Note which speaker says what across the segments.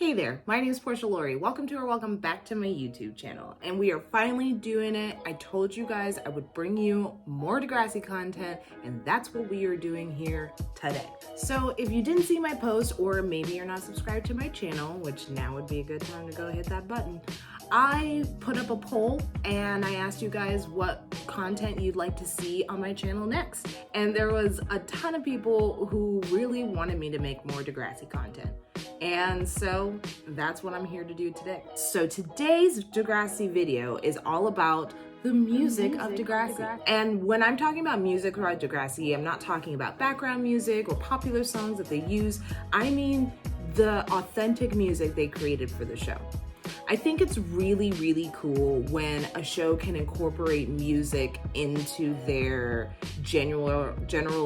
Speaker 1: Hey there, my name is Porsha Lauri. Welcome back to my YouTube channel. And we are finally doing it. I told you guys I would bring you more Degrassi content, and that's what we are doing here today. So if you didn't see my post, or maybe you're not subscribed to my channel, which now would be a good time to go hit that button, I put up a poll and I asked you guys what content you'd like to see on my channel next. And there was a ton of people who really wanted me to make more Degrassi content. And so that's what I'm here to do today. So today's Degrassi video is all about the music of Degrassi. And when I'm talking about music about Degrassi, I'm not talking about background music or popular songs that they use. I mean the authentic music they created for the show. I think it's really, really cool when a show can incorporate music into their general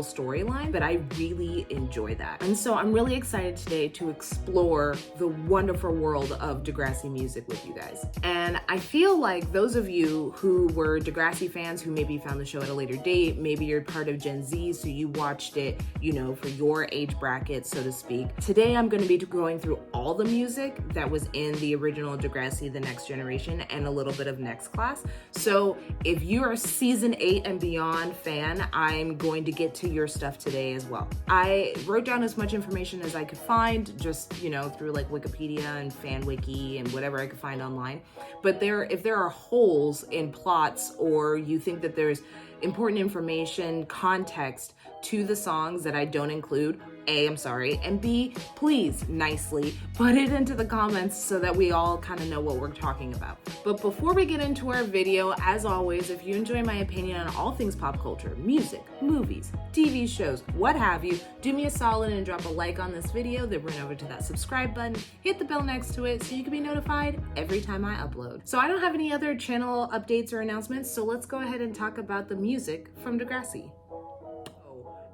Speaker 1: storyline, but I really enjoy that. And so I'm really excited today to explore the wonderful world of Degrassi music with you guys. And I feel like those of you who were Degrassi fans who maybe found the show at a later date, maybe you're part of Gen Z, so you watched it, you know, for your age bracket, so to speak. Today I'm going to be going through all the music that was in the original Degrassi, The Next Generation, and a little bit of Next Class. So if you're a season 8 and beyond fan, I'm going to get to your stuff today as well. I wrote down as much information as I could find, just, you know, through like Wikipedia and FanWiki and whatever I could find online. But if there are holes in plots, or you think that there's important information, context to the songs that I don't include, A, I'm sorry, and B, please nicely put it into the comments so that we all kind of know what we're talking about. But before we get into our video, as always, if you enjoy my opinion on all things pop culture, music, movies, TV shows, what have you, do me a solid and drop a like on this video, then run over to that subscribe button, hit the bell next to it so you can be notified every time I upload. So I don't have any other channel updates or announcements, so let's go ahead and talk about the music from Degrassi.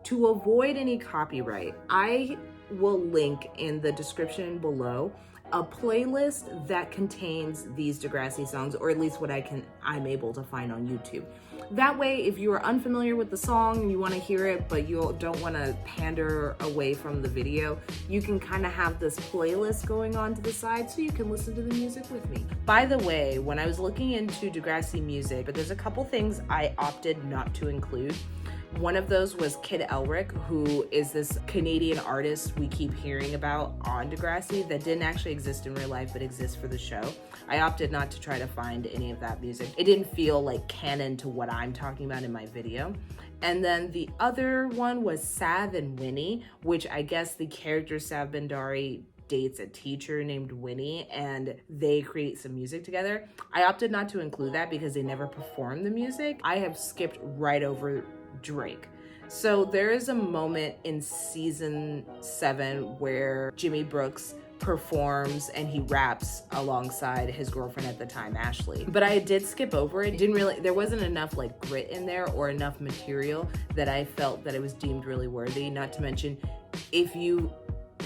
Speaker 1: To avoid any copyright, I will link in the description below a playlist that contains these Degrassi songs, or at least what I'm able to find on YouTube. That way, if you are unfamiliar with the song and you want to hear it, but you don't want to pander away from the video, you can kind of have this playlist going on to the side so you can listen to the music with me. By the way, when I was looking into Degrassi music, but there's a couple things I opted not to include. One of those was Kid Elric, who is this Canadian artist we keep hearing about on Degrassi that didn't actually exist in real life but exists for the show. I opted not to try to find any of that music. It didn't feel like canon to what I'm talking about in my video. And then the other one was Sav and Winnie, which I guess the character Sav Bendari dates a teacher named Winnie, and they create some music together. I opted not to include that because they never performed the music. I have skipped right over Drake. So there is a moment in season 7 where Jimmy Brooks performs and he raps alongside his girlfriend at the time, Ashley. But I did skip over it. There wasn't enough like grit in there or enough material that I felt that it was deemed really worthy. Not to mention, if you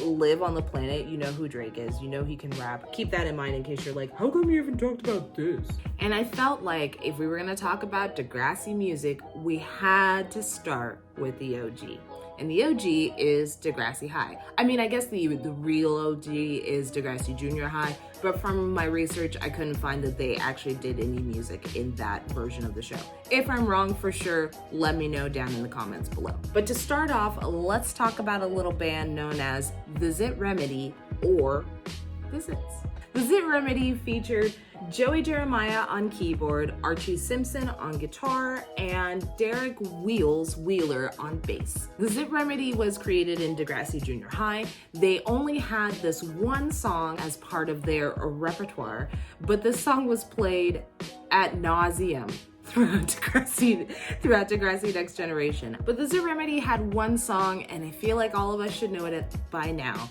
Speaker 1: live on the planet, you know who Drake is, you know he can rap. Keep that in mind in case you're like, how come you even talked about this? And I felt like if we were gonna talk about Degrassi music, we had to start with the OG. And the OG is Degrassi High. I mean, I guess the real OG is Degrassi Junior High, but from my research, I couldn't find that they actually did any music in that version of the show. If I'm wrong, for sure, let me know down in the comments below. But to start off, let's talk about a little band known as the Zit Remedy, or the Zits. The Zit Remedy featured Joey Jeremiah on keyboard, Archie Simpson on guitar, and Derek Wheeler on bass. The Zit Remedy was created in Degrassi Junior High. They only had this one song as part of their repertoire, but this song was played ad nauseum throughout Degrassi Next Generation. But the Zit Remedy had one song, and I feel like all of us should know it by now.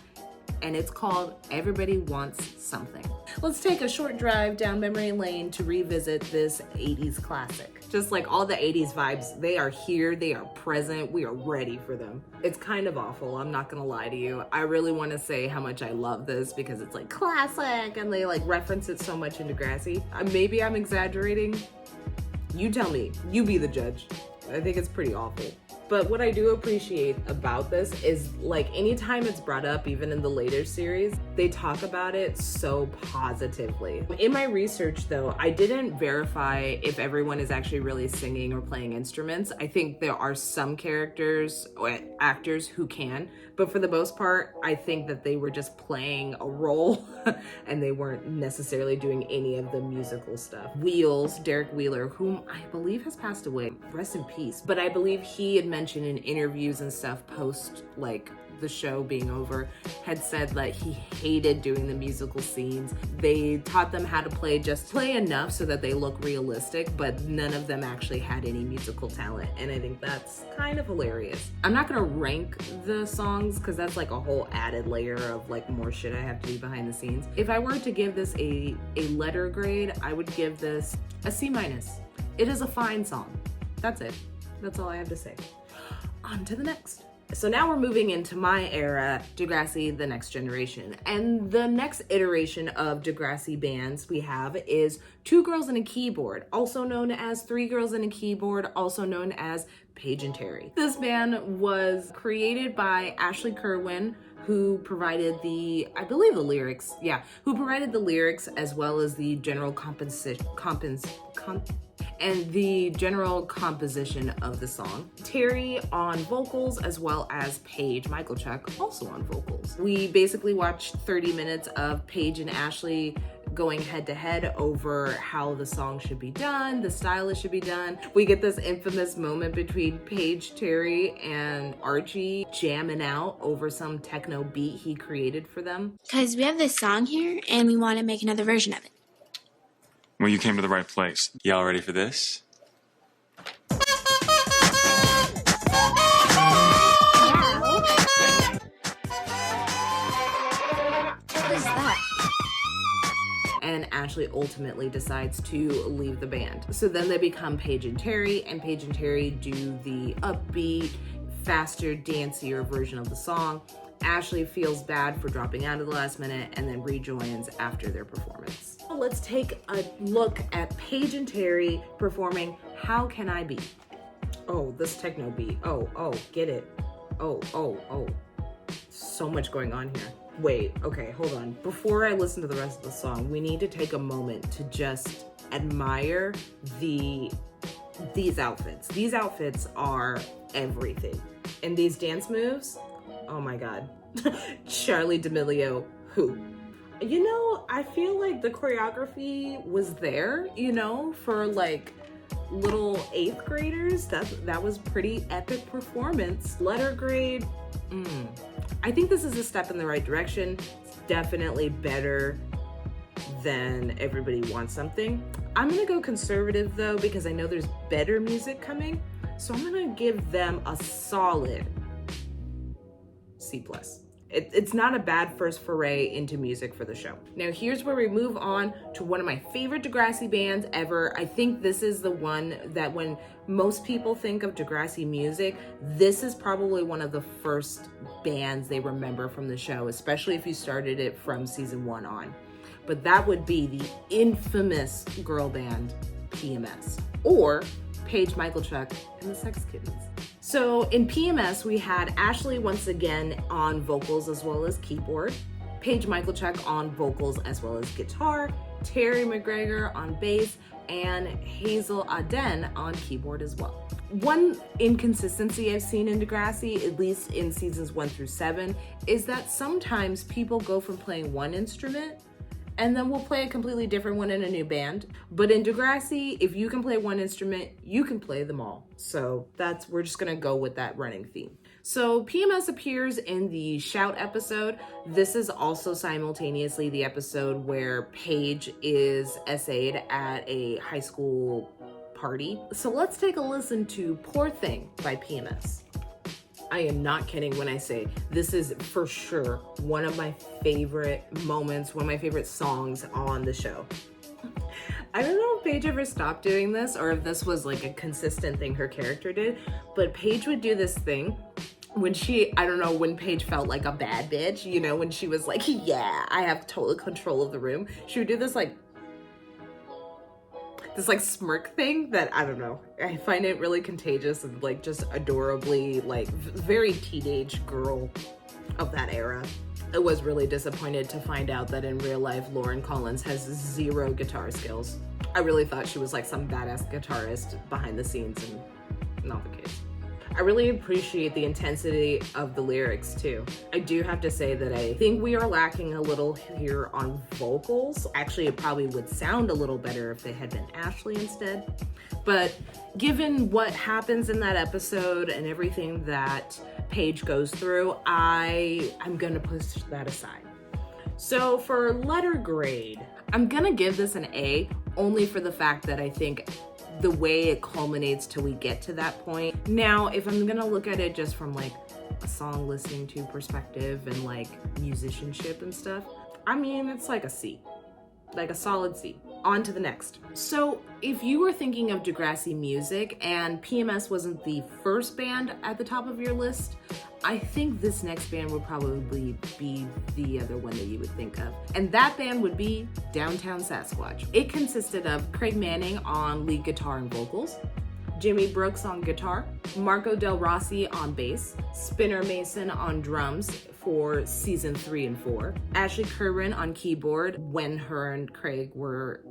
Speaker 1: And it's called Everybody Wants Something. Let's take a short drive down memory lane to revisit this 80s classic. Just like all the 80s vibes, they are here, they are present, we are ready for them. It's kind of awful, I'm not gonna lie to you. I really wanna say how much I love this because it's like classic and they like reference it so much in Degrassi. Maybe I'm exaggerating. You tell me, you be the judge. I think it's pretty awful. But what I do appreciate about this is, like, anytime it's brought up, even in the later series, they talk about it so positively. In my research, though, I didn't verify if everyone is actually really singing or playing instruments. I think there are some characters or actors who can, but for the most part, I think that they were just playing a role and they weren't necessarily doing any of the musical stuff. Wheels, Derek Wheeler, whom I believe has passed away, rest in peace, but I believe he had mentioned in interviews and stuff post, like, the show being over, had said that he hated doing the musical scenes. They taught them how to play enough so that they look realistic, but none of them actually had any musical talent, and I think that's kind of hilarious. I'm not gonna rank the songs because that's like a whole added layer of like more shit I have to do behind the scenes. If I were to give this a letter grade, I would give this a C-. It is a fine song. That's it. That's all I have to say. On to the next. So now we're moving into my era, Degrassi, The Next Generation. And the next iteration of Degrassi bands we have is Two Girls and a Keyboard, also known as Three Girls and a Keyboard, also known as Paige and Terry. This band was created by Ashley Kerwin, who provided who provided the lyrics as well as the general composition of the song. Terry on vocals, as well as Paige Michaelchuk also on vocals. We basically watched 30 minutes of Paige and Ashley going head to head over how the song should be done, the style it should be done. We get this infamous moment between Paige, Terry, and Archie jamming out over some techno beat he created for them.
Speaker 2: Because we have this song here and we want to make another version of it.
Speaker 3: Well, you came to the right place. Y'all ready for this?
Speaker 2: What is that?
Speaker 1: And Ashley ultimately decides to leave the band. So then they become Paige and Terry do the upbeat, faster, dancier version of the song. Ashley feels bad for dropping out at the last minute and then rejoins after their performance. Let's take a look at Paige and Terry performing How Can I Be? Oh, this techno beat. Oh, get it. Oh. So much going on here. Wait, okay, hold on. Before I listen to the rest of the song, we need to take a moment to just admire these outfits. These outfits are everything. And these dance moves, oh my God. Charlie D'Amelio, who? You know, I feel like the choreography was there, you know, for like little 8th graders. That was pretty epic performance. Letter grade, I think this is a step in the right direction. It's definitely better than Everybody Wants Something. I'm gonna go conservative though, because I know there's better music coming. So I'm gonna give them a solid C+. It's not a bad first foray into music for the show. Now here's where we move on to one of my favorite Degrassi bands ever. I think this is the one that when most people think of Degrassi music, this is probably one of the first bands they remember from the show, especially if you started it from season 1 on. But that would be the infamous girl band PMS, or Paige Michaelchuk and the Sex Kittens. So in PMS, we had Ashley once again on vocals as well as keyboard, Paige Michaelchuk on vocals as well as guitar, Terry McGregor on bass, and Hazel Aden on keyboard as well. One inconsistency I've seen in Degrassi, at least in seasons 1 through 7, is that sometimes people go from playing one instrument and then we'll play a completely different one in a new band. But in Degrassi, if you can play one instrument, you can play them all. So we're just gonna go with that running theme. So PMS appears in the Shout episode. This is also simultaneously the episode where Paige is essayed at a high school party. So let's take a listen to Poor Thing by PMS. I am not kidding when I say this is for sure one of my favorite moments, one of my favorite songs on the show. I don't know if Paige ever stopped doing this or if this was like a consistent thing her character did, but Paige would do this thing when when Paige felt like a bad bitch, you know, when she was like, yeah, I have total control of the room. She would do this like, this like smirk thing that I don't know. I find it really contagious and like just adorably like very teenage girl of that era. I was really disappointed to find out that in real life, Lauren Collins has zero guitar skills. I really thought she was like some badass guitarist behind the scenes, and not the case. I really appreciate the intensity of the lyrics too. I do have to say that I think we are lacking a little here on vocals. Actually, it probably would sound a little better if they had been Ashley instead. But given what happens in that episode and everything that Paige goes through, I'm gonna push that aside. So for letter grade, I'm gonna give this an A, only for the fact that I think the way it culminates till we get to that point. Now, if I'm gonna look at it just from like a song listening to perspective and like musicianship and stuff, I mean, it's like a C, like a solid C. On to the next. So if you were thinking of Degrassi music and PMS wasn't the first band at the top of your list, I think this next band would probably be the other one that you would think of. And that band would be Downtown Sasquatch. It consisted of Craig Manning on lead guitar and vocals, Jimmy Brooks on guitar, Marco Del Rossi on bass, Spinner Mason on drums for season 3 and 4, Ashley Kerwin on keyboard when her and Craig were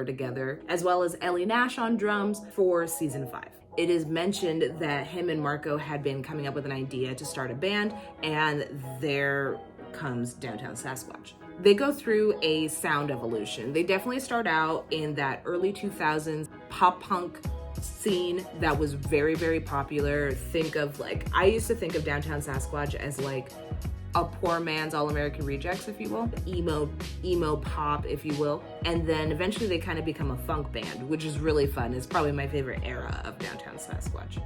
Speaker 1: together, as well as Ellie Nash on drums for season 5. It is mentioned that him and Marco had been coming up with an idea to start a band, and there comes Downtown Sasquatch. They go through a sound evolution. They definitely start out in that early 2000s pop punk scene that was very, very popular. Think of like, I used to think of Downtown Sasquatch as like a poor man's All-American Rejects, if you will. Emo pop, if you will. And then eventually they kind of become a funk band, which is really fun. It's probably my favorite era of Downtown Sasquatch.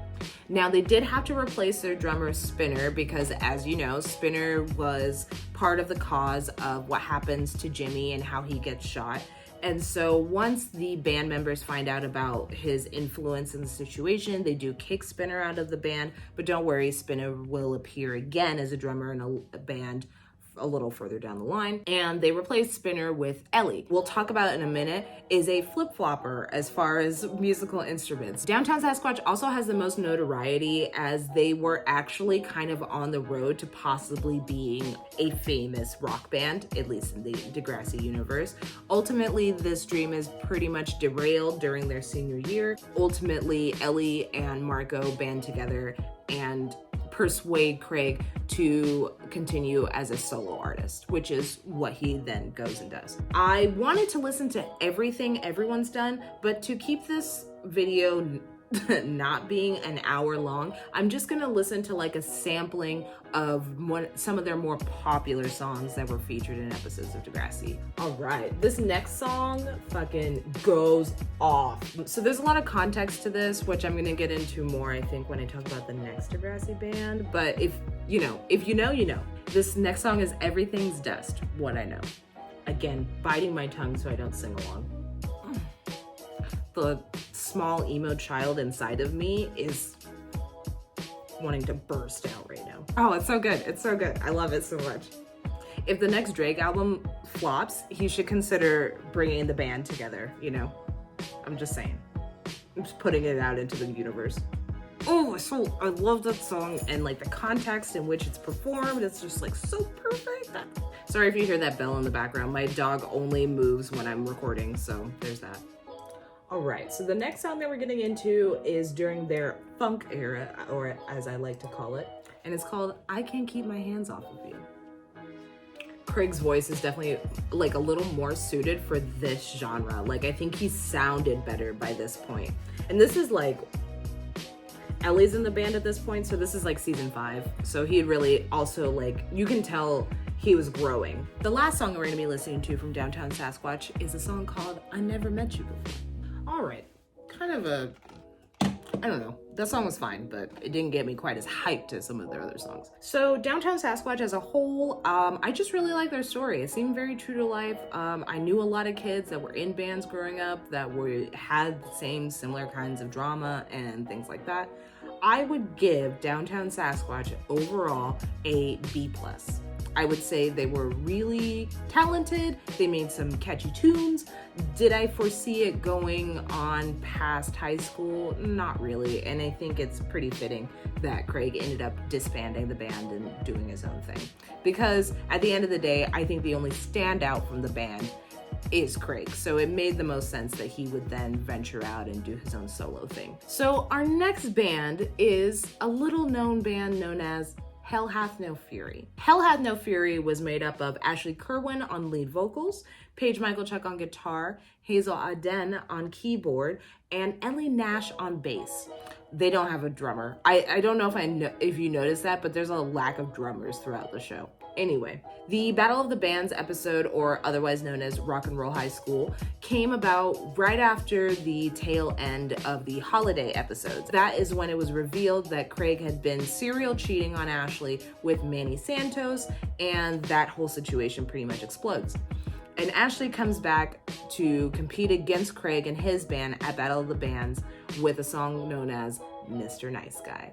Speaker 1: Now, they did have to replace their drummer Spinner because, as you know, Spinner was part of the cause of what happens to Jimmy and how he gets shot. And so once the band members find out about his influence in the situation, they do kick Spinner out of the band, but don't worry, Spinner will appear again as a drummer in a band a little further down the line, and they replaced Spinner with Ellie. We'll talk about in a minute, is a flip-flopper as far as musical instruments. Downtown Sasquatch also has the most notoriety as they were actually kind of on the road to possibly being a famous rock band, at least in the Degrassi universe. Ultimately, this dream is pretty much derailed during their senior year. Ultimately, Ellie and Marco band together and persuade Craig to continue as a solo artist, which is what he then goes and does. I wanted to listen to everything everyone's done, but to keep this video not being an hour long, I'm just gonna listen to like a sampling of some of their more popular songs that were featured in episodes of Degrassi. All right, this next song fucking goes off. So there's a lot of context to this, which I'm gonna get into more, I think, when I talk about the next Degrassi band. But if you know, you know. This next song is Everything's Dust, What I Know. Again, biting my tongue so I don't sing along. The small emo child inside of me is wanting to burst out right now. Oh, it's so good. It's so good. I love it so much. If the next Drake album flops, he should consider bringing the band together, you know? I'm just saying. I'm just putting it out into the universe. Oh, I love that song, and like the context in which it's performed, it's just like so perfect. Sorry if you hear that bell in the background. My dog only moves when I'm recording, so there's that. All right, so the next song that we're getting into is during their funk era, or as I like to call it, and it's called I Can't Keep My Hands Off of You. Craig's voice is definitely like a little more suited for this genre. Like, I think he sounded better by this point. And this is like, Ellie's in the band at this point, so this is like season 5. So he really also like, you can tell he was growing. The last song we're gonna be listening to from Downtown Sasquatch is a song called I Never Met You Before. All right, kind of a, I don't know, that song was fine, but it didn't get me quite as hyped as some of their other songs. So Downtown Sasquatch as a whole, I just really like their story. It seemed very true to life. I knew a lot of kids that were in bands growing up that had the same similar kinds of drama and things like that. I would give Downtown Sasquatch overall a B+. I would say they were really talented. They made some catchy tunes. Did I foresee it going on past high school? Not really. And I think it's pretty fitting that Craig ended up disbanding the band and doing his own thing. Because at the end of the day, I think the only standout from the band is Craig. So it made the most sense that he would then venture out and do his own solo thing. So our next band is a little known band known as Hell Hath No Fury. Hell Hath No Fury was made up of Ashley Kerwin on lead vocals, Paige Michaelchuck on guitar, Hazel Aden on keyboard, and Ellie Nash on bass. They don't have a drummer. I don't know if you noticed that, but there's a lack of drummers throughout the show. Anyway, the Battle of the Bands episode, or otherwise known as Rock and Roll High School, came about right after the tail end of the holiday episodes. That is when it was revealed that Craig had been serial cheating on Ashley with Manny Santos, and that whole situation pretty much explodes. And Ashley comes back to compete against Craig and his band at Battle of the Bands with a song known as Mr. Nice Guy.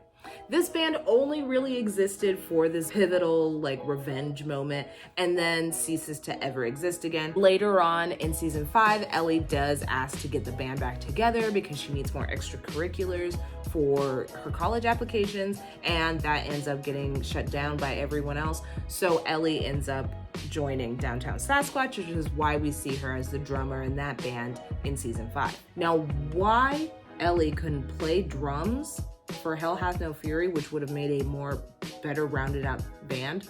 Speaker 1: This band only really existed for this pivotal revenge moment and then ceases to ever exist again. Later on in season 5, Ellie does ask to get the band back together because she needs more extracurriculars for her college applications, and that ends up getting shut down by everyone else. So Ellie ends up joining Downtown Sasquatch, which is why we see her as the drummer in that band in season 5. Now, why Ellie couldn't play drums for Hell Hath No Fury, which would have made a better rounded out band,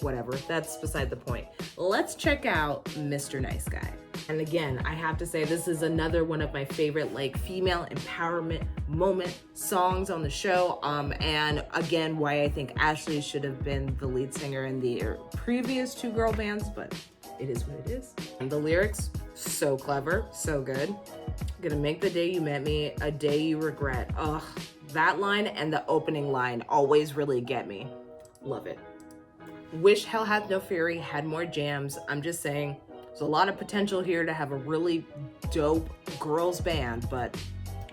Speaker 1: whatever, that's beside the point. Let's check out Mr. Nice Guy. And again, I have to say, this is another one of my favorite female empowerment moment songs on the show. And again, why I think Ashley should have been the lead singer in the previous 2 girl bands, but it is what it is. And the lyrics, so clever, so good. Gonna make the day you met me a day you regret. Ugh, that line and the opening line always really get me. Love it. Wish Hell Hath No Fury had more jams. I'm just saying, there's a lot of potential here to have a really dope girls band, but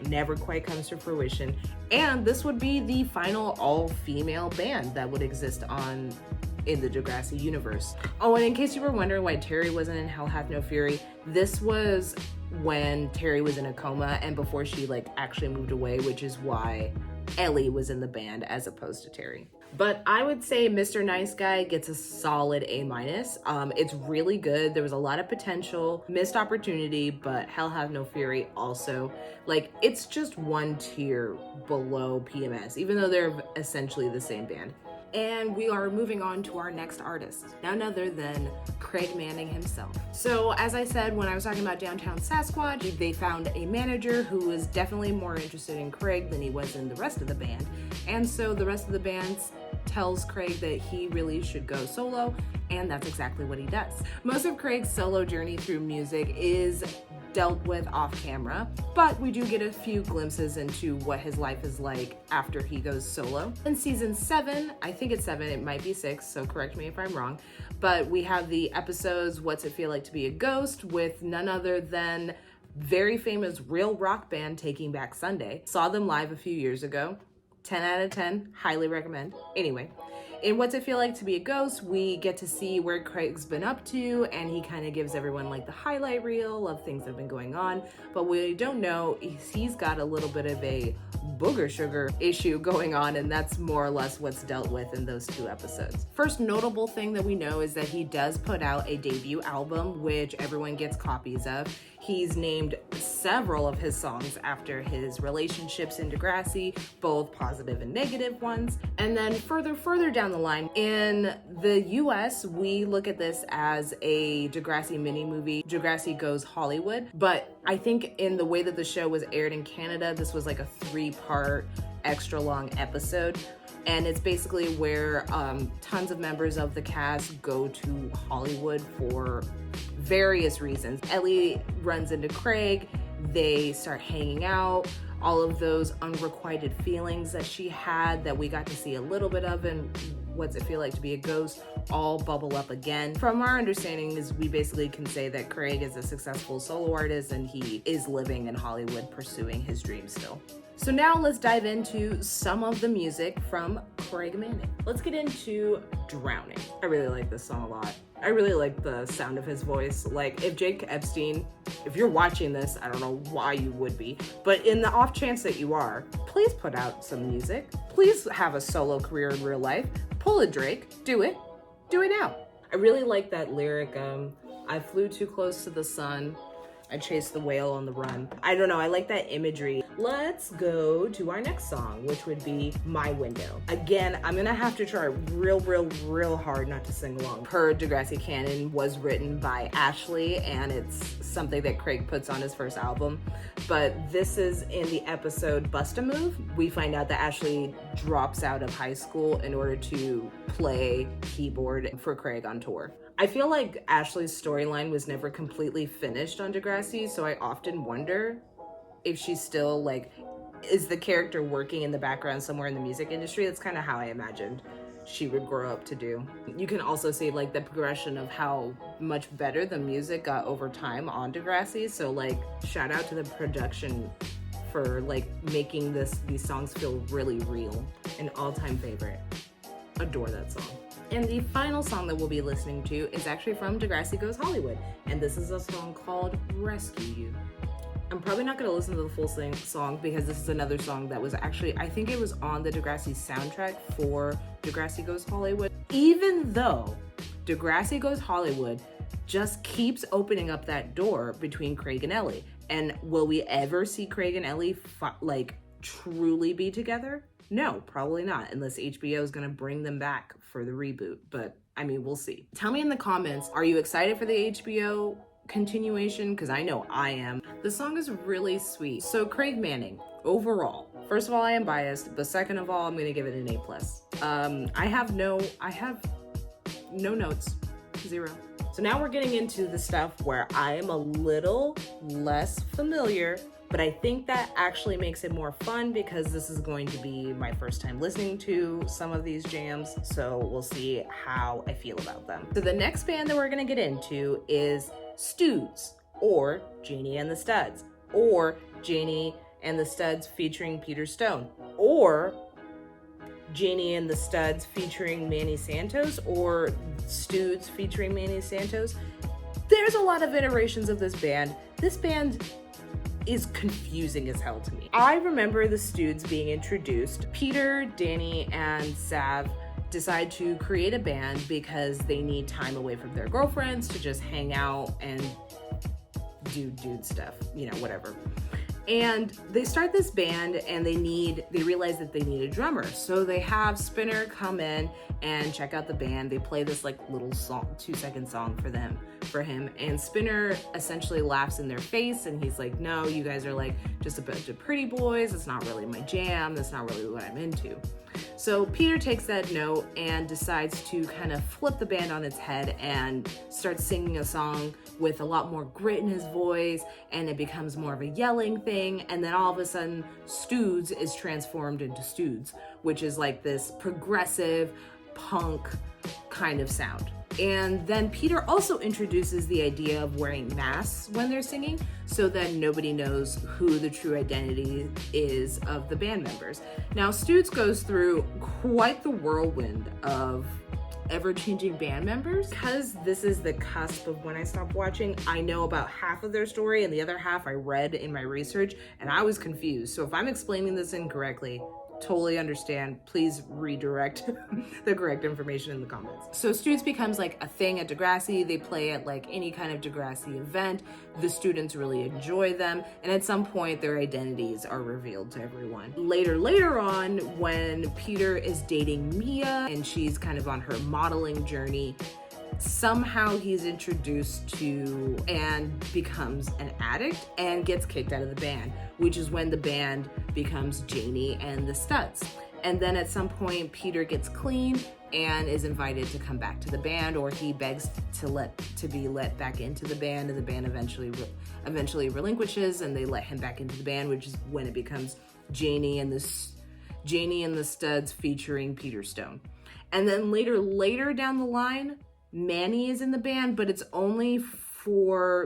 Speaker 1: never quite comes to fruition. And this would be the final all-female band that would exist in the Degrassi universe. Oh, and in case you were wondering why Terry wasn't in Hell Hath No Fury, this was when Terry was in a coma and before she actually moved away, which is why Ellie was in the band as opposed to Terry. But I would say Mr. Nice Guy gets a solid A-. It's really good. There was a lot of potential, missed opportunity, but Hell Hath No Fury also, it's just one tier below PMS, even though they're essentially the same band. And we are moving on to our next artist, none other than Craig Manning himself. So as I said, when I was talking about Downtown Sasquatch, they found a manager who was definitely more interested in Craig than he was in the rest of the band. And so the rest of the band tells Craig that he really should go solo, and that's exactly what he does. Most of Craig's solo journey through music is dealt with off camera, but we do get a few glimpses into what his life is like after he goes solo. In season 7, I think it's 7, it might be 6, so correct me if I'm wrong, but we have the episodes What's It Feel Like to Be a Ghost with none other than very famous real rock band Taking Back Sunday. Saw them live a few years ago. 10 out of 10, highly recommend. Anyway, in What's It Feel Like to Be a Ghost, we get to see where Craig's been up to, and he kind of gives everyone the highlight reel of things that have been going on. But what we don't know is he's got a little bit of a booger sugar issue going on, and that's more or less what's dealt with in those 2 episodes. First notable thing that we know is that he does put out a debut album, which everyone gets copies of. He's named several of his songs after his relationships in Degrassi, both positive and negative ones. And then further down the line, in the US, we look at this as a Degrassi mini movie, Degrassi Goes Hollywood. But I think in the way that the show was aired in Canada, this was a 3-part extra long episode. And it's basically where tons of members of the cast go to Hollywood for various reasons. Ellie runs into Craig, they start hanging out, all of those unrequited feelings that she had that we got to see a little bit of in What's It Feel Like to Be a Ghost all bubble up again. From our understanding is we basically can say that Craig is a successful solo artist and he is living in Hollywood pursuing his dreams still. So now let's dive into some of the music from Craig Manning. Let's get into Drowning. I really like this song a lot. I really like the sound of his voice. Like, if Jake Epstein, if you're watching this, I don't know why you would be, but in the off chance that you are, please put out some music. Please have a solo career in real life. Pull a Drake. Do it. Do it now. I really like that lyric, I flew too close to the sun. I chased the whale on the run. I don't know, I like that imagery. Let's go to our next song, which would be My Window. Again, I'm gonna have to try real hard not to sing along. Per Degrassi canon was written by Ashley, and it's something that Craig puts on his first album. But this is in the episode Bust a Move. We find out that Ashley drops out of high school in order to play keyboard for Craig on tour. I feel like Ashley's storyline was never completely finished on Degrassi, so I often wonder if she's still like, is the character working in the background somewhere in the music industry? That's kind of how I imagined she would grow up to do. You can also see like the progression of how much better the music got over time on Degrassi. So like, shout out to the production for like making these songs feel really real. An all-time favorite. Adore that song. And the final song that we'll be listening to is actually from Degrassi Goes Hollywood, and this is a song called Rescue You. I'm probably not going to listen to the full song because this is another song that was actually, I think it was on the Degrassi soundtrack for Degrassi Goes Hollywood. Even though Degrassi Goes Hollywood just keeps opening up that door between Craig and Ellie. And will we ever see Craig and Ellie truly be together? No, probably not, unless HBO is going to bring them back for the reboot. But I mean, we'll see. Tell me in the comments, are you excited for the HBO continuation? Because I know I am. The song is really sweet. So Craig Manning, overall, first of all, I am biased, but second of all, I'm going to give it an A+. I have no notes, 0. So now we're getting into the stuff where I am a little less familiar, but I think that actually makes it more fun because this is going to be my first time listening to some of these jams, so we'll see how I feel about them. So the next band that we're gonna get into is Studs, or Janie and the Studs, or Janie and the Studs featuring Peter Stone, or Janie and the Studs featuring Manny Santos, or Studs featuring Manny Santos. There's a lot of iterations of this band. This band is confusing as hell to me. I remember the Studs being introduced. Peter, Danny, and Sav decide to create a band because they need time away from their girlfriends to just hang out and do dude stuff, you know, whatever. And they start this band and they realize that they need a drummer. So they have Spinner come in and check out the band. They play this like little song, 2-second song for him. And Spinner essentially laughs in their face and he's like, no, you guys are like just a bunch of pretty boys. It's not really my jam. That's not really what I'm into. So Peter takes that note and decides to kind of flip the band on its head and starts singing a song with a lot more grit in his voice, and it becomes more of a yelling thing. And then all of a sudden, Studs is transformed into Studs, which is like this progressive punk kind of sound. And then Peter also introduces the idea of wearing masks when they're singing so that nobody knows who the true identity is of the band members. Now, Studs goes through quite the whirlwind of ever-changing band members. Because this is the cusp of when I stopped watching, I know about half of their story and the other half I read in my research, and I was confused. So if I'm explaining this incorrectly, totally understand. Please redirect the correct information in the comments. So Studs becomes like a thing at Degrassi. They play at like any kind of Degrassi event. The students really enjoy them. And at some point their identities are revealed to everyone. Later on, when Peter is dating Mia and she's kind of on her modeling journey, somehow he's introduced to and becomes an addict and gets kicked out of the band, which is when the band becomes Janie and the Studs. And then at some point, Peter gets clean and is invited to come back to the band, or he begs to be let back into the band, and the band eventually relinquishes and they let him back into the band, which is when it becomes Janie and the Studs featuring Peter Stone. And then later down the line, Manny is in the band, but it's only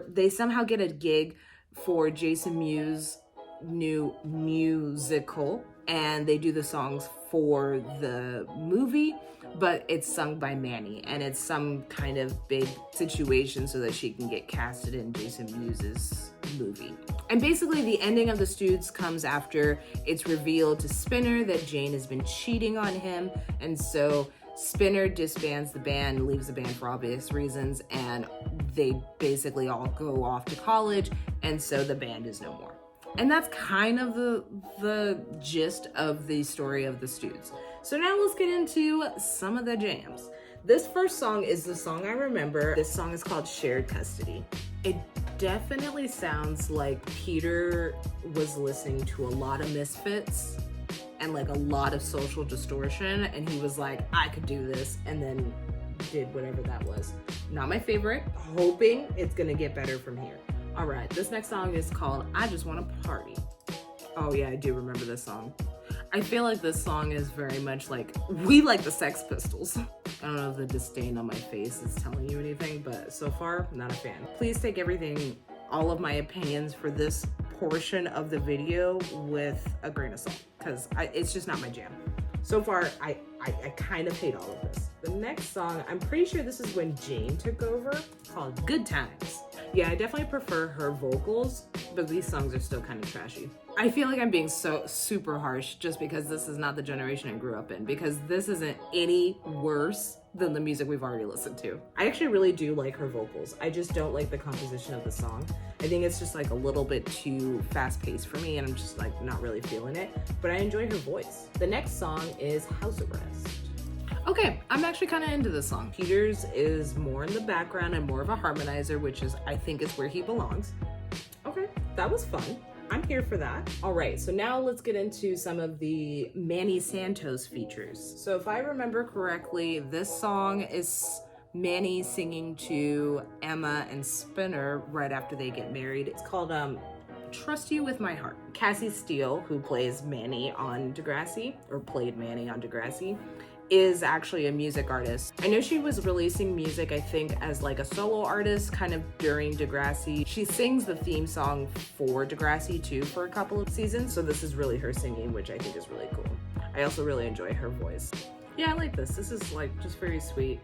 Speaker 1: they somehow get a gig for Jason Mewes new musical, and they do the songs for the movie, but it's sung by Manny, and it's some kind of big situation so that she can get casted in Jason Mewes' movie. And basically the ending of the Stoods comes after it's revealed to Spinner that Jane has been cheating on him, and so Spinner disbands the band, leaves the band for obvious reasons, and they basically all go off to college, and so the band is no more. And that's kind of the gist of the story of the Stoods. So now let's get into some of the jams. This first song is the song I remember. This song is called Shared Custody. It definitely sounds like Peter was listening to a lot of Misfits and like a lot of Social Distortion, and he was like, I could do this, and then did whatever that was. Not my favorite, hoping it's gonna get better from here. All right, this next song is called I Just Wanna Party. Oh yeah, I do remember this song. I feel like this song is very much like, we like the Sex Pistols. I don't know if the disdain on my face is telling you anything, but so far, not a fan. Please take everything, all of my opinions for this portion of the video with a grain of salt, because it's just not my jam. So far, I kind of hate all of this. The next song, I'm pretty sure this is when Jane took over, called Good Times. Yeah, I definitely prefer her vocals, but these songs are still kind of trashy. I feel like I'm being so super harsh just because this is not the generation I grew up in, because this isn't any worse than the music we've already listened to. I actually really do like her vocals. I just don't like the composition of the song. I think it's just like a little bit too fast paced for me, and I'm just like not really feeling it, but I enjoy her voice. The next song is House Arrest. Okay, I'm actually kind of into this song. Peter's is more in the background and more of a harmonizer, which is, I think, is where he belongs. Okay, that was fun. I'm here for that. All right, so now let's get into some of the Manny Santos features. So if I remember correctly, this song is Manny singing to Emma and Spinner right after they get married. It's called Trust You With My Heart. Cassie Steele, who plays Manny on Degrassi, or played Manny on Degrassi, is actually a music artist. I know she was releasing music, I think, as like a solo artist kind of during Degrassi. She sings the theme song for Degrassi too for a couple of seasons, so this is really her singing, which I think is really cool. I also really enjoy her voice. Yeah, I like this. This is like just very sweet.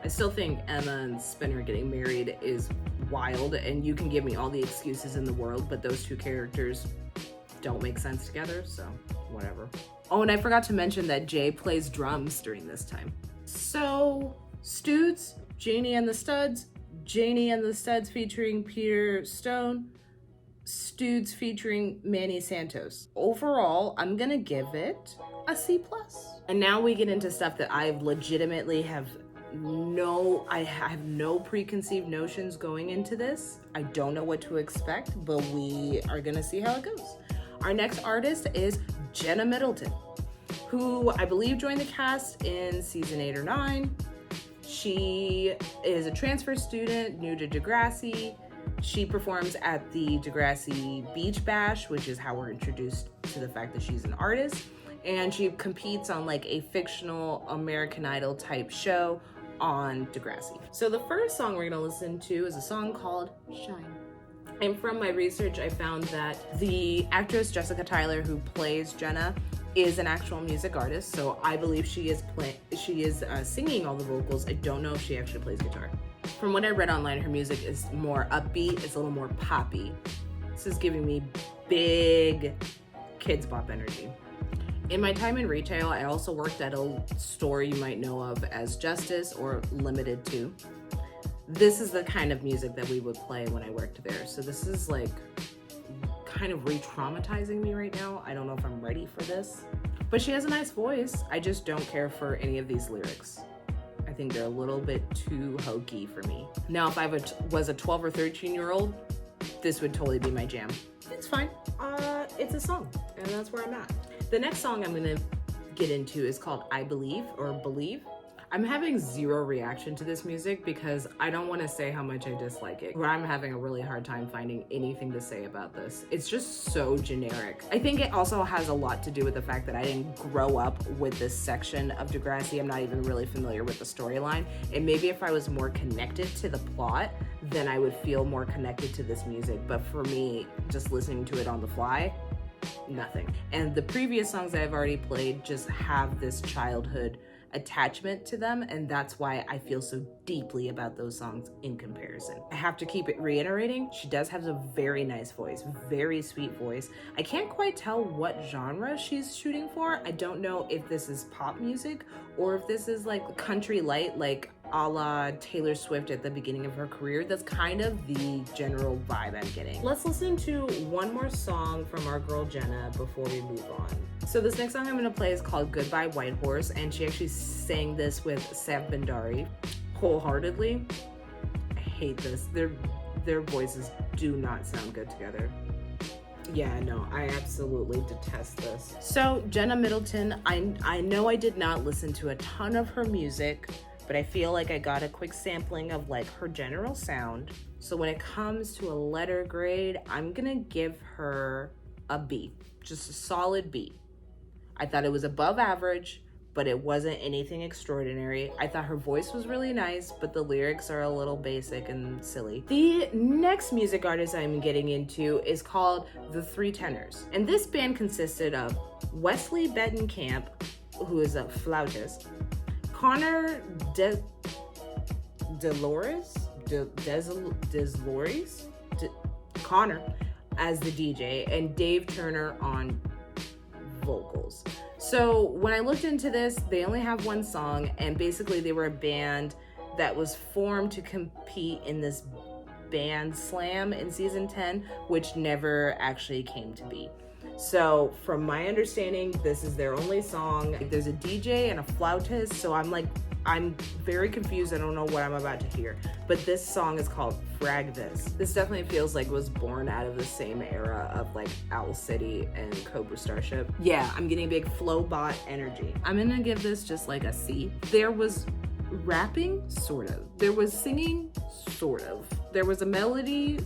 Speaker 1: I still think Emma and Spinner getting married is wild, and you can give me all the excuses in the world, but those two characters don't make sense together, so whatever. Oh, and I forgot to mention that Jay plays drums during this time. So, Stoods, Janie and the Studs featuring Peter Stone, Stoods featuring Manny Santos. Overall, I'm gonna give it a C+. And now we get into stuff that I legitimately have no preconceived notions going into this. I don't know what to expect, but we are gonna see how it goes. Our next artist is Jenna Middleton, who I believe joined the cast in season 8 or 9. She is a transfer student new to Degrassi. She performs at the Degrassi Beach Bash, which is how we're introduced to the fact that she's an artist. And she competes on like a fictional American Idol type show on Degrassi. So the first song we're gonna listen to is a song called Shine. And from my research, I found that the actress Jessica Tyler, who plays Jenna, is an actual music artist. So I believe she is singing all the vocals. I don't know if she actually plays guitar. From what I read online, her music is more upbeat. It's a little more poppy. This is giving me big Kids Bop energy. In my time in retail, I also worked at a store you might know of as Justice or Limited To. This is the kind of music that we would play when I worked there. So this is like kind of re-traumatizing me right now. I don't know if I'm ready for this. But she has a nice voice. I just don't care for any of these lyrics. I think they're a little bit too hokey for me. Now, if I was a 12 or 13-year-old, this would totally be my jam. It's fine. It's a song, and that's where I'm at. The next song I'm gonna get into is called I Believe, or Believe. I'm having zero reaction to this music because I don't want to say how much I dislike it. But I'm having a really hard time finding anything to say about this. It's just so generic. I think it also has a lot to do with the fact that I didn't grow up with this section of Degrassi. I'm not even really familiar with the storyline. And maybe if I was more connected to the plot, then I would feel more connected to this music. But for me, just listening to it on the fly, nothing. And the previous songs that I've already played just have this childhood attachment to them, and that's why I feel so deeply about those songs in comparison. I have to keep it reiterating, she does have a very nice voice, very sweet voice. I can't quite tell what genre she's shooting for. I don't know if this is pop music or if this is like country light, like a la Taylor Swift at the beginning of her career. That's kind of the general vibe I'm getting. Let's listen to one more song from our girl Jenna before we move on. So this next song I'm gonna play is called Goodbye White Horse, and she actually sang this with Sav Bhandari wholeheartedly. I hate this. Their voices do not sound good together. Yeah, no, I absolutely detest this. So Jenna Middleton, I know I did not listen to a ton of her music, but I feel like I got a quick sampling of like her general sound. So when it comes to a letter grade, I'm gonna give her a B, just a solid B. I thought it was above average, but it wasn't anything extraordinary. I thought her voice was really nice, but the lyrics are a little basic and silly. The next music artist I'm getting into is called the Three Tenors. And this band consisted of Wesley Bettenkamp, who is a flautist, Connor Connor as the DJ, and Dave Turner on vocals. So when I looked into this, they only have one song, and basically they were a band that was formed to compete in this band slam in season 10, which never actually came to be. So from my understanding, this is their only song. There's a DJ and a flautist, so I'm very confused. I don't know what I'm about to hear. But this song is called Frag This. This definitely feels like it was born out of the same era of like Owl City and Cobra Starship. Yeah, I'm getting big Flowbot energy. I'm gonna give this just like a C. There was rapping, sort of. There was singing, sort of. There was a melody,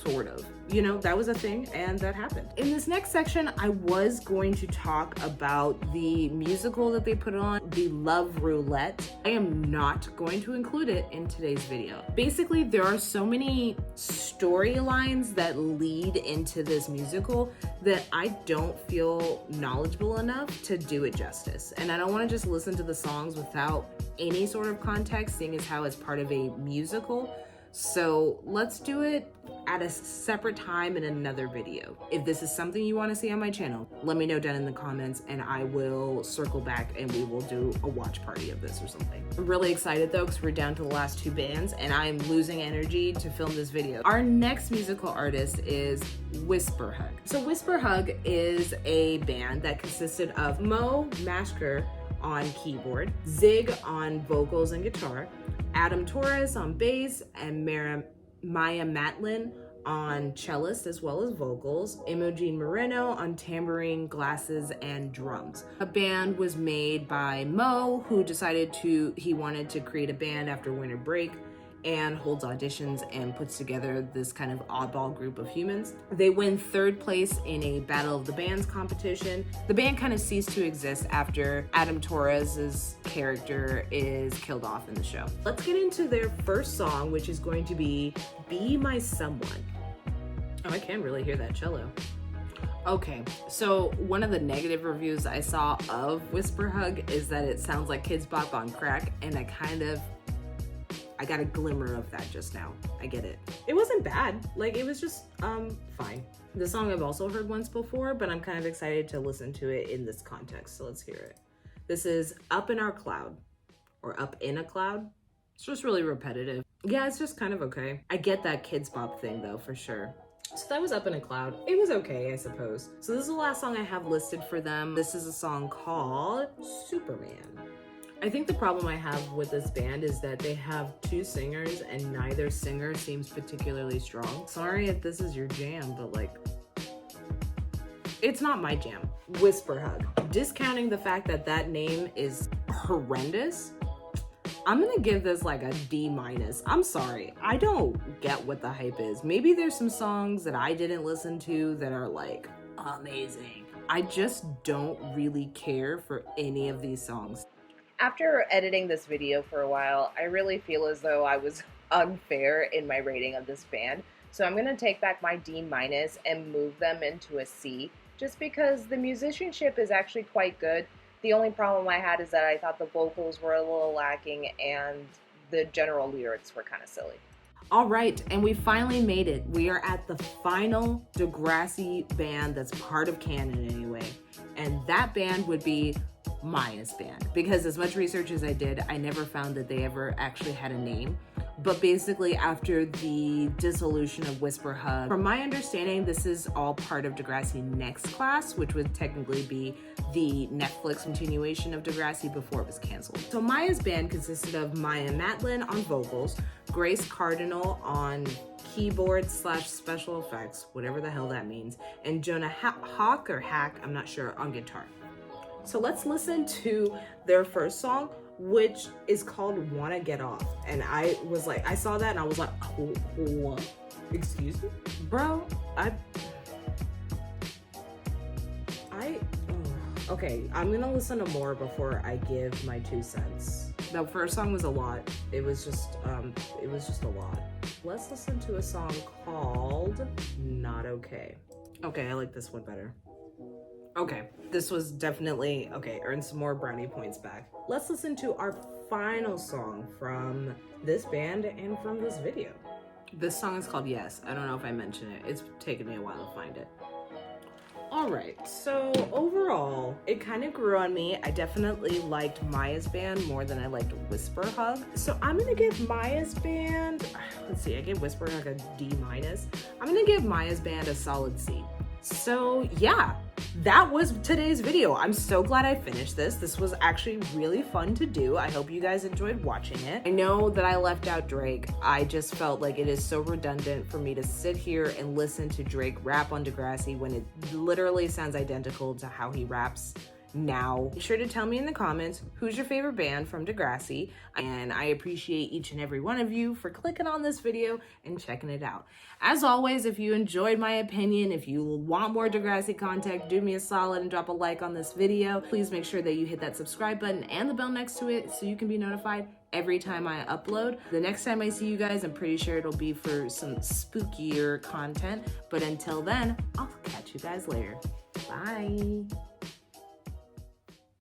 Speaker 1: sort of. You know, that was a thing, and that happened. In this next section, I was going to talk about the musical that they put on, the Love Roulette. I am not going to include it in today's video. Basically, there are so many storylines that lead into this musical that I don't feel knowledgeable enough to do it justice. And I don't want to just listen to the songs without any sort of context, seeing as how it's part of a musical. So let's do it at a separate time in another video. If this is something you want to see on my channel, let me know down in the comments and I will circle back and we will do a watch party of this or something. I'm really excited though, because we're down to the last two bands and I'm losing energy to film this video. Our next musical artist is Whisper Hug. So Whisper Hug is a band that consisted of Mo Masker on keyboard, Zig on vocals and guitar, Adam Torres on bass, and Maya Matlin on cellist as well as vocals, Imogen Moreno on tambourine, glasses, and drums. A band was made by Mo, who decided he wanted to create a band after winter break and holds auditions and puts together this kind of oddball group of humans. They win third place in a Battle of the Bands competition. The band kind of ceased to exist after Adam Torres's character is killed off in the show. Let's get into their first song, which is going to be My Someone. Oh, I can really hear that cello. Okay, so one of the negative reviews I saw of Whisper Hug is that it sounds like Kids Bop on crack, and I got a glimmer of that just now. I get it. It wasn't bad. Like, it was just, fine. The song I've also heard once before, but I'm kind of excited to listen to it in this context, so let's hear it. This is Up in Our Cloud, or Up in a Cloud. It's just really repetitive. Yeah, it's just kind of okay. I get that Kids Bop thing though, for sure. So that was Up in a Cloud. It was okay, I suppose. So this is the last song I have listed for them. This is a song called Superman. I think the problem I have with this band is that they have two singers and neither singer seems particularly strong. Sorry if this is your jam, but like, it's not my jam. Whisper Hug. Discounting the fact that that name is horrendous, I'm gonna give this like a D minus. I'm sorry, I don't get what the hype is. Maybe there's some songs that I didn't listen to that are like amazing. I just don't really care for any of these songs. After editing this video for a while, I really feel as though I was unfair in my rating of this band. So I'm gonna take back my D minus and move them into a C, just because the musicianship is actually quite good. The only problem I had is that I thought the vocals were a little lacking and the general lyrics were kind of silly. All right, and we finally made it. We are at the final Degrassi band that's part of canon anyway. And that band would be Maya's band. Because as much research as I did, I never found that they ever actually had a name. But basically after the dissolution of Whisper Hug, from my understanding, this is all part of Degrassi Next Class, which would technically be the Netflix continuation of Degrassi before it was canceled. So Maya's band consisted of Maya Matlin on vocals, Grace Cardinal on keyboard / special effects, whatever the hell that means, and Jonah Hawk or Hack, I'm not sure, on guitar. So let's listen to their first song, which is called Wanna Get Off. And I was like, I saw that and I was like, oh, excuse me? Bro, okay, I'm gonna listen to more before I give my 2 cents. The first song was a lot. It was just a lot. Let's listen to a song called Not Okay. Okay, I like this one better. Okay, this was definitely, okay, earn some more brownie points back. Let's listen to our final song from this band and from this video. This song is called Yes. I don't know if I mentioned it. It's taken me a while to find it. All right, so overall, it kind of grew on me. I definitely liked Maya's band more than I liked Whisper Hug. So I'm gonna give Maya's band, let's see, I gave Whisper Hug a D minus. I'm gonna give Maya's band a solid C. So yeah, that was today's video. I'm so glad I finished this. This was actually really fun to do. I hope you guys enjoyed watching it. I know that I left out Drake. I just felt like it is so redundant for me to sit here and listen to Drake rap on Degrassi when it literally sounds identical to how he raps now. Be sure to tell me in the comments who's your favorite band from Degrassi, and I appreciate each and every one of you for clicking on this video and checking it out. As always, if you enjoyed my opinion, if you want more Degrassi content, do me a solid and drop a like on this video. Please make sure that you hit that subscribe button and the bell next to it so you can be notified every time I upload. The next time I see you guys, I'm pretty sure it'll be for some spookier content, but until then, I'll catch you guys later. Bye.